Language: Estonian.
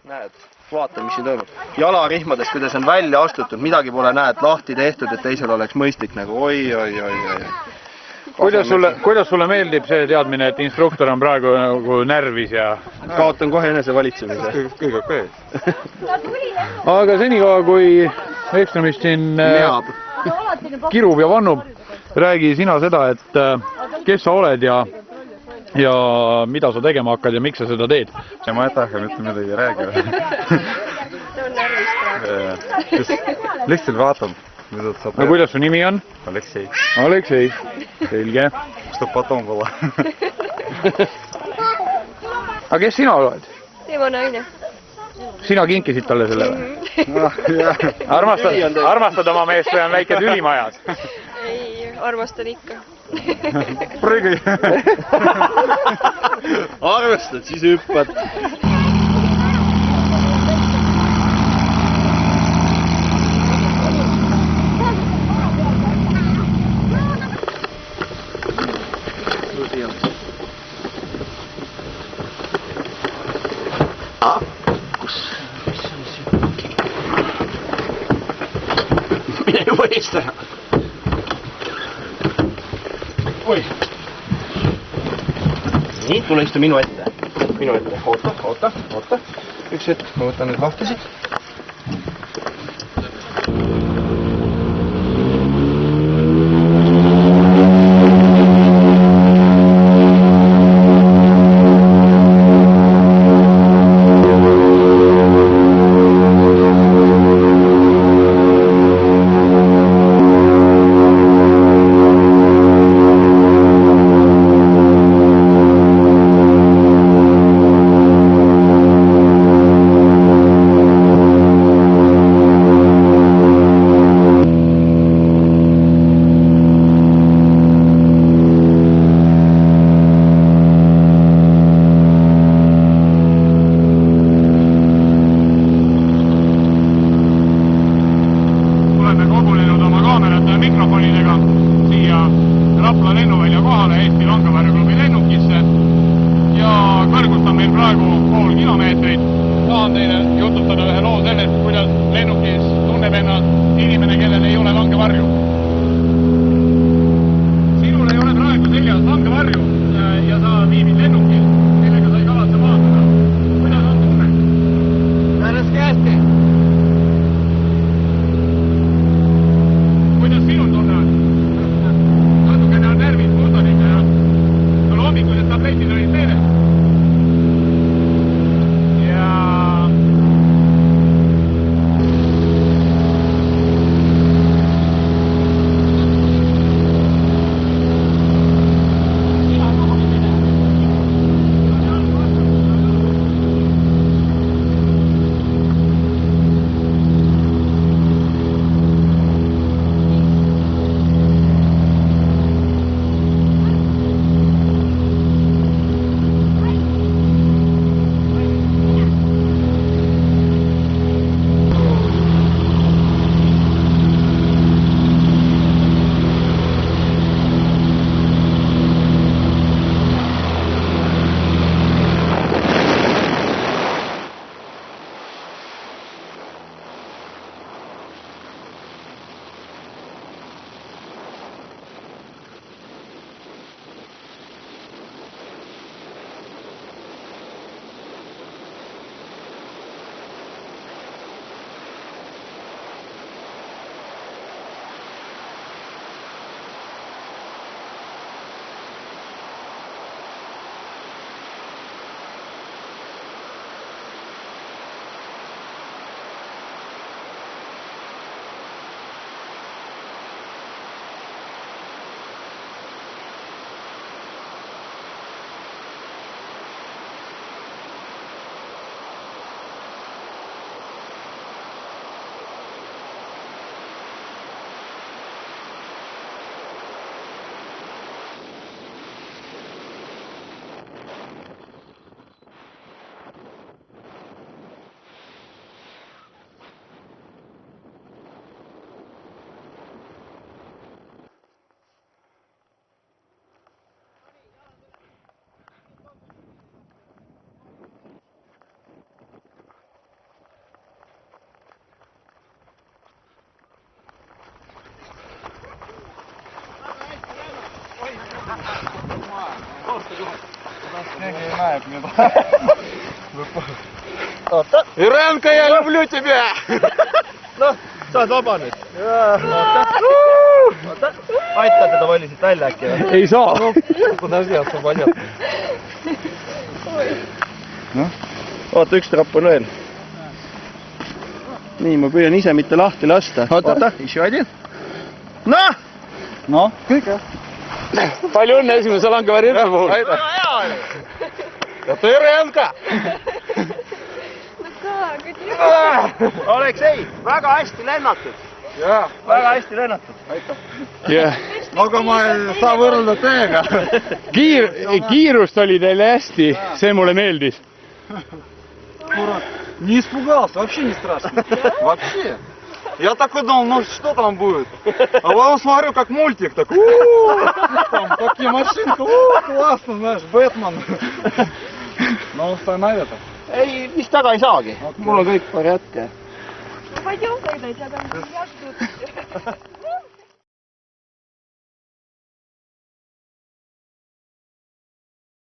näed, vaata, mis siin toimub. Jalarihmadest, kuidas on välja astutud, midagi pole näed lahti tehtud, et teisel oleks mõistlik nagu oi. Kuidas sulle meeldib see teadmine, et instruktor on praegu nagu närvis ja... Kaotan kohe enese valitsemise. Kõik okei. Aga senikaua, kui Ekstremist siin kirub ja vannub, räägi sina seda, et kes sa oled ja mida sa tegema hakkad ja miks sa seda teed? Ma ei taha mitte midagi räägida. Ta on närvis praegu. Lihtsalt vaatab. No kuidas su nimi on? Aleksei. Aleksei, selge. Что потом было? Aga kes sina oled? Tema naine. Sina kinkisid talle selle või? Armastad oma meest või on väike tülimajas? Ei, armastan ikka. Prõgi! Arvestad, siis hüppad. Mine juba eest ära. Oi. Nii, tule istu minu ette. Oota. Üks hetk, ma võtan nüüd lahti siit. näeb nüüd. Oota. Irenka, я люблю тебя! Noh, saad vaba nüüd. Oota. Aita teda vali siit välja äkki või? ei saa. Подожди, освободят. Oota, üks trapp on veel. Nii, ma püüan ise mitte lahti lasta. Oota, еще один. Noh! Noh, kõik jah. palju õnne esimese lange variandi puhul. Ja ты Irenka! Aleksei, väga hästi lennatud. Jah. Väga hästi lennatud. Yeah. Aga ma ei saa võrrelda teiega. Kiirust oli teil hästi, see mulle meeldis. Курат, не испугался, вообще не страшно. Вообще. Я такой думал, ну что там будет? А потом смотрю, как мультик, так, там такие машинки, классно, знаешь, Бэтмен. No stai näidata. Ei, vist taga ei saagi. Mul on kõik variante. Pойдем тогда, тебя там